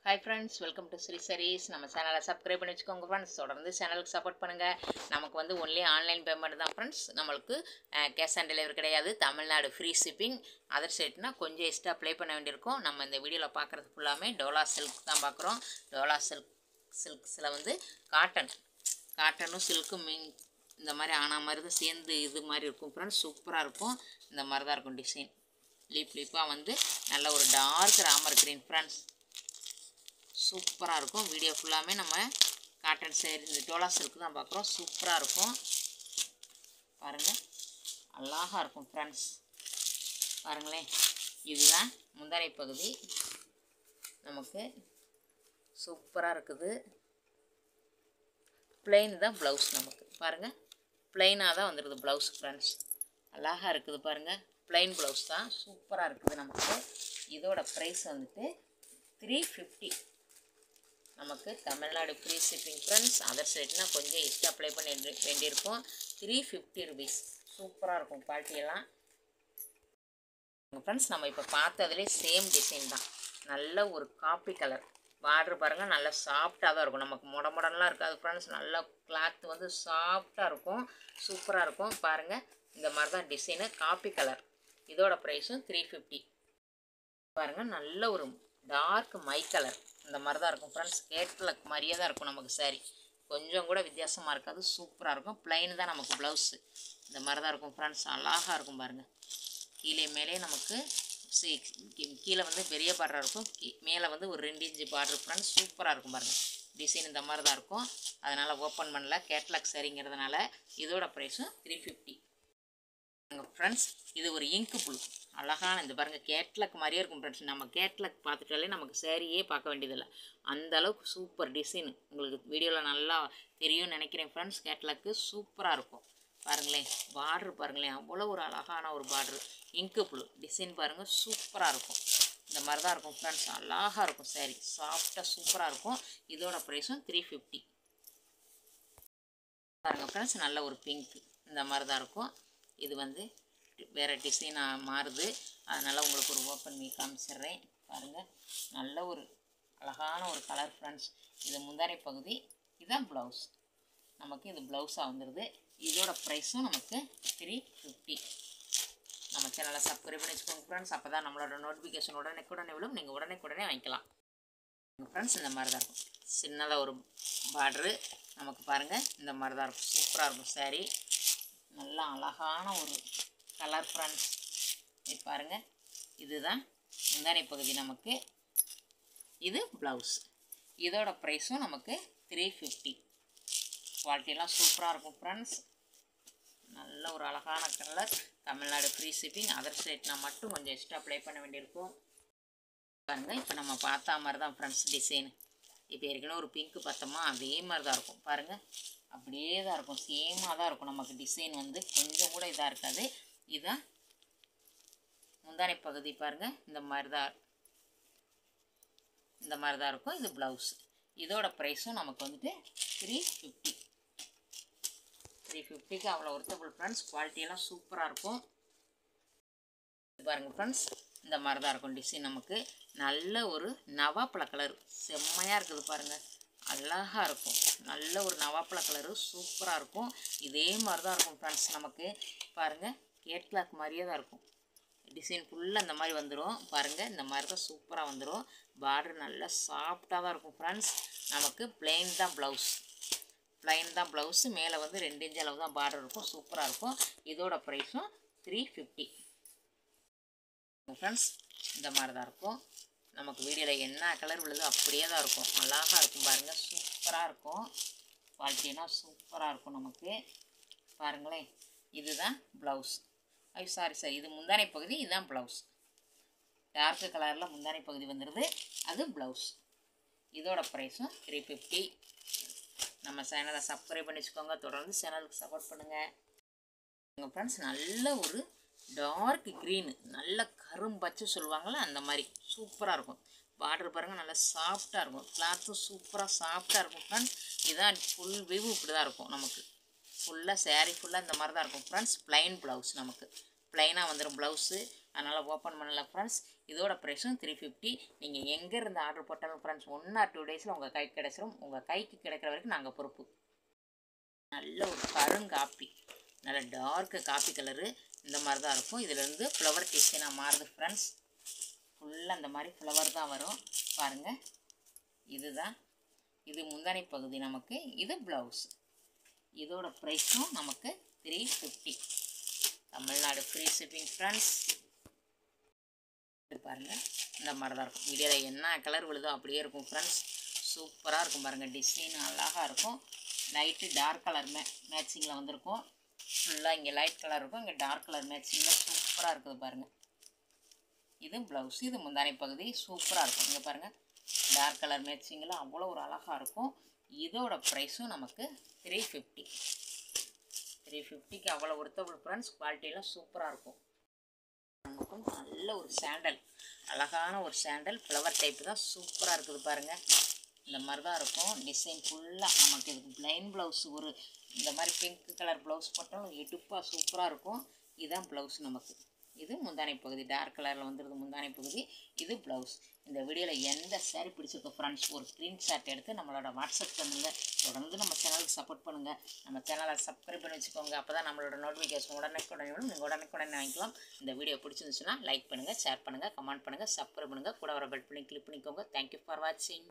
Hi friends, welcome to sarees. நம்ம சேனலை subscribe பண்ணி வச்சுக்கோங்க ஃப்ரெண்ட்ஸ். தொடர்ந்து சேனலுக்கு சப்போர்ட் பண்ணுங்கள். நமக்கு வந்து ஒன்லி ஆன்லைன் பேமெண்ட் தான் ஃப்ரெண்ட்ஸ். நம்மளுக்கு கேஷ் ஆன் டெலிவரி கிடையாது. Tamil Nadu free shipping. அதர் சைட்னா கொஞ்சம் எக்ஸ்ட்ரா ப்ளே பண்ண வேண்டியிருக்கும். நம்ம இந்த வீடியோவில் பார்க்குறது ஃபுல்லாமே டோலா சில்க் தான் பார்க்குறோம். டோலா சில்க்ஸில் வந்து காட்டனும் சில்க்கும் இந்த மாதிரி ஆனா மாதிரி தான் சேர்ந்து இது மாதிரி இருக்கும் ஃப்ரெண்ட்ஸ். சூப்பராக இருக்கும். இந்த மாதிரி தான் இருக்கும் டிசைன். லீப்பாக வந்து நல்ல ஒரு டார்க் ராமர் கிரீன் ஃப்ரெண்ட்ஸ். சூப்பராக இருக்கும். வீடியோ ஃபுல்லாமே நம்ம காட்டன் சேரீ இந்த டோலா சில்க் தான் பார்க்குறோம். சூப்பராக இருக்கும். பாருங்கள், அழகாக இருக்கும் ஃப்ரெண்ட்ஸ். பாருங்களேன், இதுதான் முந்தானை பகுதி. நமக்கு சூப்பராக இருக்குது. ப்ளைன் தான் ப்ளவுஸ். நமக்கு பாருங்கள், ப்ளைனாக தான் வந்துடுது ப்ளவுஸ் ஃப்ரெண்ட்ஸ். அழகாக இருக்குது பாருங்கள். ப்ளைன் ப்ளவுஸ் தான். சூப்பராக இருக்குது. நமக்கு இதோட ப்ரைஸ் வந்துட்டு 350. நமக்கு Tamil Nadu free shipping friends. Other சைட்னா கொஞ்சம் எக்ஸ்ட்ரா அப்ளை பண்ண வேண்டியிருக்கும். 350 ருபீஸ். சூப்பராக இருக்கும் குவாலிட்டியெல்லாம் ஃப்ரெண்ட்ஸ். நம்ம இப்போ பார்த்ததுலேயே சேம் டிசைன் தான். நல்ல ஒரு காப்பி கலர் பார்டர் பாருங்கள். நல்லா சாஃப்டாக தான் இருக்கும். நமக்கு முடமுடன்லாம் இருக்காது ஃப்ரெண்ட்ஸ். நல்லா கிளாத் வந்து சாஃப்டாக இருக்கும். சூப்பராக இருக்கும். பாருங்கள், இந்த மாதிரி தான் டிசைனு. Coffee colour. இதோட ப்ரைஸும் 350. பாருங்கள், நல்ல ஒரு டார்க் மை கலர். இந்த மாதிரி தான் இருக்கும் ஃப்ரெண்ட்ஸ். கேட்லாக் மாதிரியே தான் இருக்கும் நமக்கு சாரீ. கொஞ்சம் கூட வித்தியாசமாக இருக்காது. சூப்பராக இருக்கும். ப்ளைன் தான் நமக்கு ப்ளவுஸு. இந்த மாதிரி தான் இருக்கும் ஃப்ரெண்ட்ஸ். அழகாக இருக்கும் பாருங்கள். கீழே மேலே நமக்கு கீழே வந்து பெரிய பார்டராக இருக்கும். மேலே வந்து ஒரு 2 இன்ச்சு பார்டர் ஃப்ரெண்ட்ஸ். சூப்பராக இருக்கும் பாருங்கள். டிசைன் இந்த மாதிரி தான் இருக்கும். அதனால் ஓப்பன் பண்ணல, கேட்லாக் சாரிங்கிறதுனால. இதோட ப்ரைஸும் 350 ஃப்ரெண்ட்ஸ். இது ஒரு இங்கு புழு. அழகான இந்த பாருங்கள், கேட்லாக் மாதிரியே இருக்கும் ஃப்ரெண்ட்ஸ். நம்ம கேட்லாக் பார்த்துட்டாலே நமக்கு சேரீயே பார்க்க வேண்டியதில்லை. அந்த அளவுக்கு சூப்பர் டிசைன். உங்களுக்கு வீடியோவில் நல்லா தெரியும்னு நினைக்கிறேன் ஃப்ரெண்ட்ஸ். கேட்லாக்கு சூப்பராக இருக்கும். பாருங்களேன், பார்டர் பாருங்களேன், அவ்வளோ ஒரு அழகான ஒரு பார்டர். இங்கு புழு டிசைன் பாருங்கள். சூப்பராக இருக்கும். இந்த மாதிரி தான் இருக்கும் ஃப்ரெண்ட்ஸ். அழகாக இருக்கும் சாரீ. சாஃப்டாக சூப்பராக இருக்கும். இதோட ப்ரைஸும் 350 பாருங்கள் ஃப்ரெண்ட்ஸ். நல்ல ஒரு பிங்க். இந்த மாதிரி தான் இருக்கும். இது வந்து வேறு டிசைனாக மாறுது. அதனால் உங்களுக்கு ஒரு ஓப்பன் பண்ணி காமிச்சிட்றேன். பாருங்கள், நல்ல ஒரு அழகான ஒரு கலர் ஃப்ரெண்ட்ஸ். இது முந்தானை பகுதி. இதுதான் ப்ளவுஸ். நமக்கு இது ப்ளவுஸாக வந்துடுது. இதோட ப்ரைஸும் நமக்கு 350. நம்ம சேனலை சப்ஸ்கிரைப் பண்ணி வச்சுக்கோங்க ஃப்ரெண்ட்ஸ். அப்போ தான் நம்மளோட நோட்டிஃபிகேஷன் உடனே விழும். நீங்கள் உடனே வாங்கிக்கலாம் ஃப்ரெண்ட்ஸ். இந்த மாதிரி தான் இருக்கும். சின்னதாக ஒரு பார்டரு. நமக்கு பாருங்கள், இந்த மாதிரி தான் இருக்கும். சூப்பராக இருக்கும் சாரீ. நல்லா அழகான ஒரு கலர் ஃப்ரெண்ட்ஸ். இது பாருங்கள், இதுதான் முந்தானை பகுதி நமக்கு. இது ப்ளவுஸ். இதோட ப்ரைஸும் நமக்கு 350. குவாலிட்டியெல்லாம் சூப்பராக இருக்கும் ஃப்ரெண்ட்ஸ். நல்ல ஒரு அழகான colour. Tamil Nadu free shipping. Other ஸ்டேட்னா மட்டும் கொஞ்சம் எக்ஸ்ட்ரா அப்ளை பண்ண வேண்டியிருக்கும். பாருங்கள், இப்போ நம்ம பார்த்தா மாதிரி தான் ஃப்ரெண்ட்ஸ் டிசைனு. இப்போ ஏற்கனவே ஒரு பிங்க்கு பார்த்தோமா, அதே மாதிரி தான் இருக்கும் பாருங்கள். அப்படியே தான் இருக்கும். சேமாக தான் இருக்கும். நமக்கு டிசைன் வந்து கொஞ்சம் கூட இதாக இருக்காது. இதுதான் முந்தானை பகுதி பாருங்கள். இந்த மாதிரி தான் இருக்கும். இது ப்ளவுஸ். இதோட ப்ரைஸும் நமக்கு வந்துட்டு 350. 350க்கு அவ்வளோ ஒர்த்தபிள் ஃப்ரெண்ட்ஸ். குவாலிட்டியெல்லாம் சூப்பராக இருக்கும். பாருங்கள் ஃப்ரெண்ட்ஸ், இந்த மாதிரி தான் இருக்கும் டிசைன். நமக்கு நல்ல ஒரு நவாப்பழ கலர். செம்மையாக இருக்குது பாருங்கள். அழகாக இருக்கும். நல்ல ஒரு நவாப்பழ கலரு. சூப்பராக இருக்கும். இதே மாதிரி தான் இருக்கும் ஃப்ரெண்ட்ஸ். நமக்கு பாருங்கள், கேட்லாக் மாதிரியே தான் இருக்கும். டிசைன் ஃபுல்லாக இந்த மாதிரி வந்துடும் பாருங்கள். இந்த மாதிரி தான் சூப்பராக வந்துடும். பார்டர் நல்லா சாஃப்டாக தான் இருக்கும் ஃப்ரெண்ட்ஸ். நமக்கு ப்ளைன் தான் ப்ளவுஸு. மேலே வந்து 2 இன்ச் அளவு தான் பார்டர் இருக்கும். சூப்பராக இருக்கும். இதோட ப்ரைஸும் 350 ஃப்ரெண்ட்ஸ். இந்த மாதிரி தான் இருக்கும். நமக்கு வீடியோவில் என்ன கலர் விழுதோ அப்படியே தான் இருக்கும். அழகாக இருக்கும் பாருங்கள். சூப்பராக இருக்கும். குவாலிட்டினா சூப்பராக இருக்கும். நமக்கு பாருங்களேன், இதுதான் ப்ளவுஸ். சாரி இது முந்தானை பகுதி. இதுதான் ப்ளவுஸ். டார்க்கு கலரில் முந்தானை பகுதி வந்துடுது. அது ப்ளவுஸ். இதோட ப்ரைஸும் 350. நம்ம சேனலை சப்ஸ்கிரைப் பண்ணி வச்சுக்கோங்க. தொடர்ந்து சேனலுக்கு சப்போர்ட் பண்ணுங்கள் ஃப்ரெண்ட்ஸ். நல்ல ஒரு டார்க் க்ரீனு, நல்ல கரும்பச்சை சொல்லுவாங்களே, அந்த மாதிரி சூப்பராக இருக்கும். பார்டர் பாருங்கள், நல்லா சாஃப்டாக இருக்கும். கிளாத்தும் சூப்பராக சாஃப்டாக இருக்கும் ஃப்ரெண்ட்ஸ். இதுதான் ஃபுல் வியூ. இப்படி தான் இருக்கும் நமக்கு. ஃபுல்லாக சாரீ ஃபுல்லாக இந்த மாதிரி தான் இருக்கும் ஃப்ரெண்ட்ஸ். Plain blouse. நமக்கு ப்ளைனாக வந்துடும் ப்ளவுஸு. அதனால் ஓப்பன் பண்ணல ஃப்ரெண்ட்ஸ். இதோட ப்ரைஸும் 350. நீங்கள் எங்கே இருந்து ஆர்டர் போட்டாலும் ஃப்ரெண்ட்ஸ் 1 or 2 டேஸில் உங்கள் கைக்கு கிடச்சிரும். உங்கள் கைக்கு கிடைக்கிற வரைக்கும் நாங்கள் பொறுப்பு. நல்ல ஒரு கருங்காப்பி, நல்ல டார்க்கு காப்பி கலரு இந்த மாதிரி தான் இருக்கும். இதிலேருந்து ஃப்ளவர் டிசைனாக மாறுது ஃப்ரெண்ட்ஸ். ஃபுல்லாக அந்த மாதிரி ஃப்ளவர் தான் வரும் பாருங்கள். இதுதான் இது முந்தானை பகுதி நமக்கு. இது ப்ளவுஸ். இதோட ப்ரைஸும் நமக்கு 350. Tamil Nadu free shipping friends. இது பாருங்கள் இந்த மாதிரி தான் இருக்கும். வீடியோவில் என்ன கலர் விழுதோ அப்படியே இருக்கும் ஃப்ரெண்ட்ஸ். சூப்பராக இருக்கும் பாருங்கள். டிசைன் அழகாக இருக்கும். லைட்டு டார்க் கலர் மேட்சிங்கில் வந்திருக்கும். ஃபுல்லாக இங்கே லைட் கலர் இருக்கும், இங்கே டார்க் கலர் மேட்சிங்கில் சூப்பராக இருக்குது பாருங்கள். இது ப்ளவுஸ். இது முந்தானை பகுதி சூப்பராக இருக்கும். இங்கே பாருங்கள் டார்க் கலர் மேட்சிங்கில் அவ்வளோ ஒரு அழகாக இருக்கும். இதோட ப்ரைஸும் நமக்கு 350. 350க்கு அவ்வளோ ஒர்த்தபிள் ஃப்ரெண்ட்ஸ். குவாலிட்டியெல்லாம் சூப்பராக இருக்கும். நமக்கும் நல்ல ஒரு சாண்டல், அழகான ஒரு சாண்டல் ஃப்ளவர் டைப்பு தான் சூப்பராக இருக்குது பாருங்கள். இந்த மாதிரி தான் இருக்கும். டிசைன் ஃபுல்லாக நமக்கு இதுக்கு ப்ளைன் ப்ளவுஸ் ஒரு இந்த மாதிரி பிங்க் கலர் ப்ளவுஸ் போட்டாலும் எடுப்பாக சூப்பராக இருக்கும். இதுதான் ப்ளவுஸ் நமக்கு. இது முந்தானை பகுதி டார்க் கலரில் வந்துடுது முந்தானை பகுதி. இது ப்ளவுஸ். இந்த வீடியோவில் எந்த சாரீ பிடிச்சிருக்க ஃப்ரெண்ட்ஸ் ஒரு ஸ்க்ரீன்ஷாட் எடுத்து நம்மளோட வாட்ஸ்அப் பண்ணுங்கள். தொடர்ந்து நம்ம சேனலுக்கு சப்போர்ட் பண்ணுங்கள். நம்ம சேனலை சப்ஸ்கிரைப் பண்ணி வச்சுக்கோங்க. அப்போ தான் நம்மளோட நோட்டிஃபிகேஷன் உடனே நீங்கள் உடனே வாங்கிக்கலாம். இந்த வீடியோ பிடிச்சிருந்துச்சுன்னா லைக் பண்ணுங்கள், ஷேர் பண்ணுங்கள், கமெண்ட் பண்ணுங்கள், சப்ஸ்கிரைப் பண்ணுங்கள். கூட வர பெல் பண்ணி கிளிக் பண்ணிக்கோங்க. தேங்க்யூ ஃபார் வாட்சிங்.